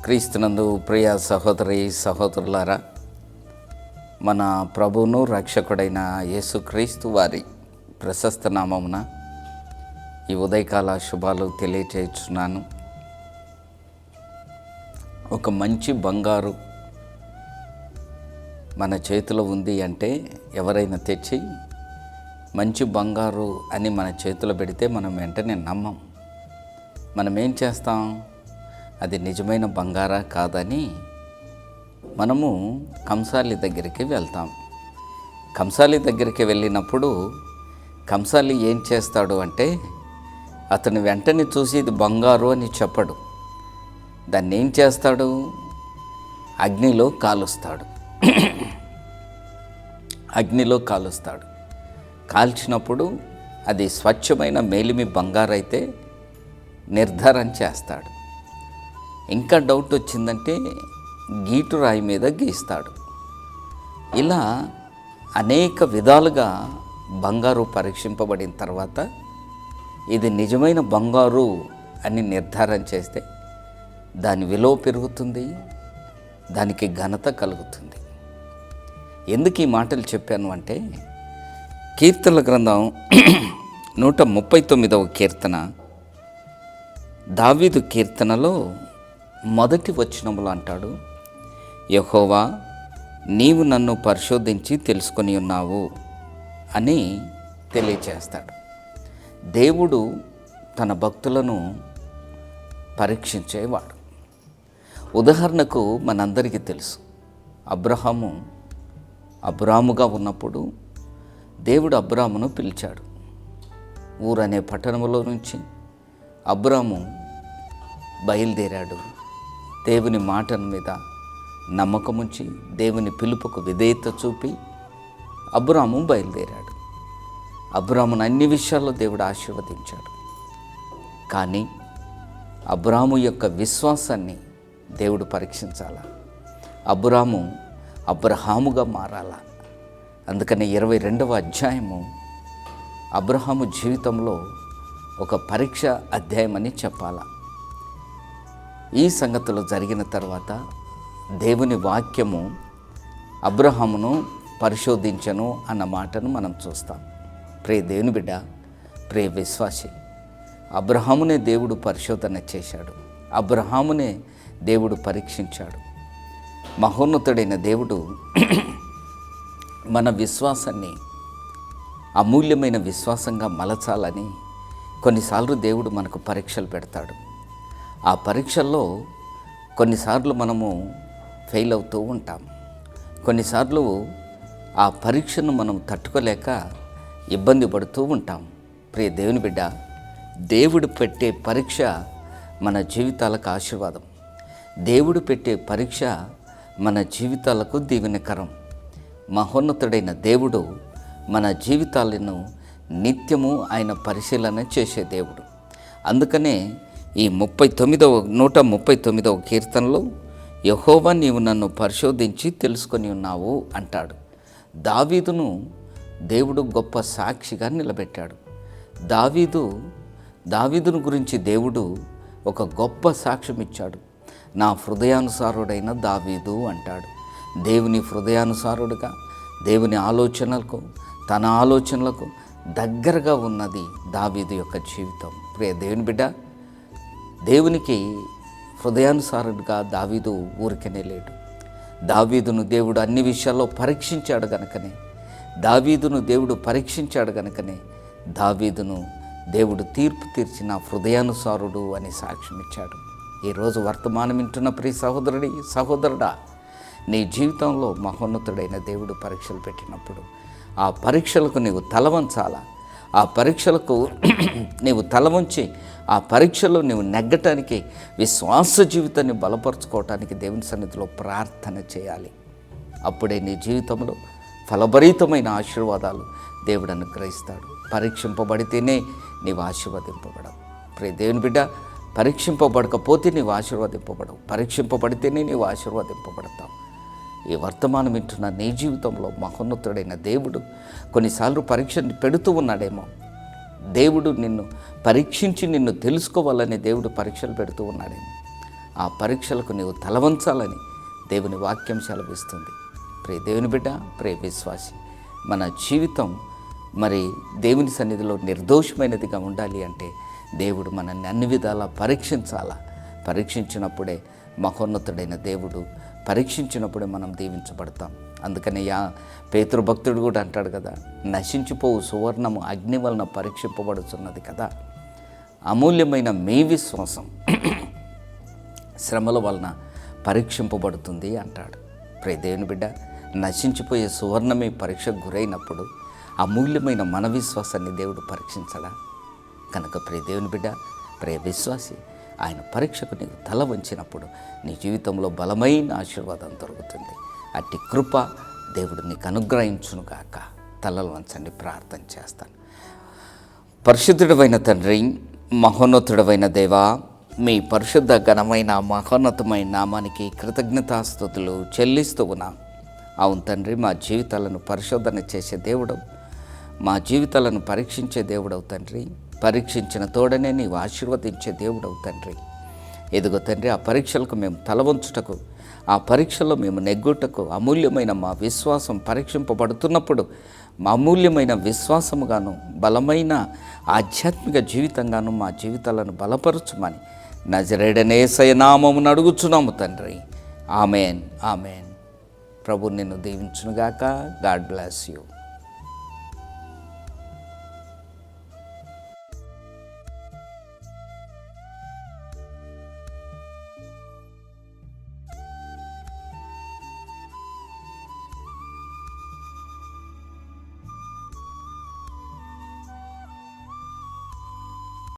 క్రీస్తునందు ప్రియ సహోదరి సహోదరులారా, మన ప్రభువును రక్షకుడైన యేసుక్రీస్తు వారి ప్రశస్త నామమున ఈ ఉదయకాల శుభాలు తెలియచేస్తున్నాను. ఒక మంచి బంగారు మన చేతిలో ఉంది అంటే ఎవరైనా తెచ్చి మంచి బంగారు అని మన చేతిలో పెడితే మనం వెంటనే నమ్మం. మనం ఏం చేస్తాం? అది నిజమైన బంగారా కాదని మనము కంసాలి దగ్గరికి వెళ్తాం. కంసాలి దగ్గరికి వెళ్ళినప్పుడు కంసాలి ఏం చేస్తాడు అంటే అతను వెంటనే చూసి ఇది బంగారు అని చెప్పడు. దాన్ని ఏం చేస్తాడు? అగ్నిలో కాలుస్తాడు. అగ్నిలో కాలుస్తాడు. కాల్చినప్పుడు అది స్వచ్ఛమైన మేలిమి బంగారు అయితే నిర్ధారణ చేస్తాడు. ఇంకా డౌట్ వచ్చిందంటే గీటు రాయి మీద గీస్తాడు. ఇలా అనేక విధాలుగా బంగారు పరీక్షింపబడిన తర్వాత ఇది నిజమైన బంగారు అని నిర్ధారణ చేస్తే దాని విలువ పెరుగుతుంది, దానికి ఘనత కలుగుతుంది. ఎందుకు ఈ మాటలు చెప్పాను అంటే కీర్తనల గ్రంథం 139వ కీర్తన, దావీదు కీర్తనలో మొదటి వచనములో అంటాడు, యెహోవా నీవు నన్ను పరిశోధించి తెలుసుకొని ఉన్నావు అని తెలియచేస్తాడు. దేవుడు తన భక్తులను పరీక్షించేవాడు. ఉదాహరణకు మనందరికీ తెలుసు, అబ్రాముగా ఉన్నప్పుడు దేవుడు అబ్రామును పిలిచాడు. ఊరనే పట్టణంలో నుంచి అబ్రాము బయలుదేరాడు. దేవుని మాటల మీద నమ్మకముంచి దేవుని పిలుపుకు విధేయత చూపి అబ్రాము బయలుదేరాడు. అబ్రామును అన్ని విషయాల్లో దేవుడు ఆశీర్వదించాడు. కానీ అబ్రాము యొక్క విశ్వాసాన్ని దేవుడు పరీక్షించాల. అబ్రాము అబ్రహాముగా మారాల. అందుకని 22వ అధ్యాయము అబ్రహాము జీవితంలో ఒక పరీక్ష అధ్యాయం అని చెప్పాలా. ఈ సంగతులు జరిగిన తర్వాత దేవుని వాక్యము అబ్రహామును పరిశోధించను అన్న మాటను మనం చూస్తాం. ప్రియ దేవుని బిడ్డ, ప్రియ విశ్వాసి, అబ్రహామునే దేవుడు పరిశోధన చేశాడు. అబ్రహామునే దేవుడు పరీక్షించాడు. మహోన్నతుడైన దేవుడు మన విశ్వాసాన్ని అమూల్యమైన విశ్వాసంగా మలచాలని కొన్నిసార్లు దేవుడు మనకు పరీక్షలు పెడతాడు. ఆ పరీక్షల్లో కొన్నిసార్లు మనము ఫెయిల్ అవుతూ ఉంటాం. కొన్నిసార్లు ఆ పరీక్షను మనం తట్టుకోలేక ఇబ్బంది పడుతూ ఉంటాం. ప్రియ దేవుని బిడ్డ, దేవుడు పెట్టే పరీక్ష మన జీవితాలకు ఆశీర్వాదం. దేవుడు పెట్టే పరీక్ష మన జీవితాలకు దీవెనకరం. మహోన్నతుడైన దేవుడు మన జీవితాలను నిత్యము ఆయన పరిశీలన చేసే దేవుడు. అందుకనే ఈ 139వ కీర్తనలో యెహోవా నీవు నన్ను పరిశోధించి తెలుసుకొని ఉన్నావు అంటాడు. దావీదును దేవుడు గొప్ప సాక్షిగా నిలబెట్టాడు. దావీదును గురించి దేవుడు ఒక గొప్ప సాక్ష్యం ఇచ్చాడు. నా హృదయానుసారుడైన దావీదు అంటాడు. దేవుని హృదయానుసారుడుగా, దేవుని ఆలోచనలకు, తన ఆలోచనలకు దగ్గరగా ఉన్నది దావీదు యొక్క జీవితం. ప్రియ దేవుని బిడ్డ, దేవునికి హృదయానుసారుడుగా దావీదు ఊరికనే లేడు. దావీదును దేవుడు అన్ని విషయాల్లో పరీక్షించాడు గనుకనే దావీదును దేవుడు తీర్పు తీర్చిన హృదయానుసారుడు అని సాక్ష్యం ఇచ్చాడు. ఈరోజు వర్తమానం వింటున్న ప్రియ సహోదరుడా, నీ జీవితంలో మహోన్నతుడైన దేవుడు పరీక్షలు పెట్టినప్పుడు ఆ పరీక్షలకు నీవు తలవంచాలా. ఆ పరీక్షలకు నీవు తలవంచి ఆ పరీక్షలో నీవు నెగ్గటానికి, విశ్వాస జీవితాన్ని బలపరుచుకోవటానికి దేవుని సన్నిధిలో ప్రార్థన చేయాలి. అప్పుడే నీ జీవితంలో ఫలభరితమైన ఆశీర్వాదాలు దేవుడు అనుగ్రహిస్తాడు. పరీక్షింపబడితేనే నీవు ఆశీర్వదింపబడవు. ప్రియ దేవుని బిడ్డ, పరీక్షింపబడకపోతే నీవు ఆశీర్వదింపబడవు. పరీక్షింపబడితేనే నీవు ఆశీర్వదింపబడతావు. ఈ వర్తమానం వింటున్న నీ జీవితంలో మహోన్నతుడైన దేవుడు కొన్నిసార్లు పరీక్షని పెడుతూ ఉన్నాడేమో. దేవుడు నిన్ను పరీక్షించి నిన్ను తెలుసుకోవాలని దేవుడు పరీక్షలు పెడుతూ ఉన్నాడేమో. ఆ పరీక్షలకు నీవు తలవంచాలని దేవుని వాక్యం సెలవిస్తుంది. ప్రియ దేవుని బిడ్డ, ప్రియ విశ్వాసి, మన జీవితం మరి దేవుని సన్నిధిలో నిర్దోషమైనదిగా ఉండాలి అంటే దేవుడు మనల్ని అన్ని విధాలా పరీక్షించాలా. పరీక్షించినప్పుడే మహోన్నతుడైన దేవుడు, పరీక్షించినప్పుడే మనం దీవించబడతాం. అందుకని పేతురు భక్తుడు కూడా అంటాడు కదా, నశించిపోవు సువర్ణము అగ్ని వలన పరీక్షింపబడుతున్నది కదా. అమూల్యమైన మీ విశ్వాసం శ్రమల వలన పరీక్షింపబడుతుంది అంటాడు. ప్రియ దేవుని బిడ్డ, నశించిపోయే సువర్ణమే పరీక్షకు గురైనప్పుడు అమూల్యమైన మన విశ్వాసాన్ని దేవుడు పరీక్షించడా? కనుక ప్రియ దేవుని బిడ్డ, ప్రియ విశ్వాసి, ఆయన పరీక్షకు నీకు తల వంచినప్పుడు నీ జీవితంలో బలమైన ఆశీర్వాదం దొరుకుతుంది. అట్టి కృప దేవుడు నీకు అనుగ్రహించునుగాక. తలలు వంచండి, ప్రార్థన చేస్తాను. పరిశుద్ధుడైన తండ్రి, మహోన్నతుడైన దేవా, మీ పరిశుద్ధ ఘనమైన మహోన్నతమైన నామానికి కృతజ్ఞతాస్తుతులు చెల్లిస్తూ ఉన్నాం. అవును తండ్రి, మా జీవితాలను పరిశోధన చేసే దేవుడవు, మా జీవితాలను పరీక్షించే దేవుడవు తండ్రి. పరీక్షించిన తోడనే నీవు ఆశీర్వదించే దేవుడవు తండ్రి. ఎదుగో తండ్రి, ఆ పరీక్షలకు మేము తలవంచుటకు, ఆ పరీక్షలో మేము నెగ్గుటకు అమూల్యమైన మా విశ్వాసం పరీక్షింపబడుతున్నప్పుడు మా అమూల్యమైన విశ్వాసముగాను, బలమైన ఆధ్యాత్మిక జీవితంగాను మా జీవితాలను బలపరచుమని నజరేయుడైన యేసయ్య నామమున అడుగుచున్నాము తండ్రి. Amen, amen. ప్రభు నిన్ను దీవించునుగాక. God bless you.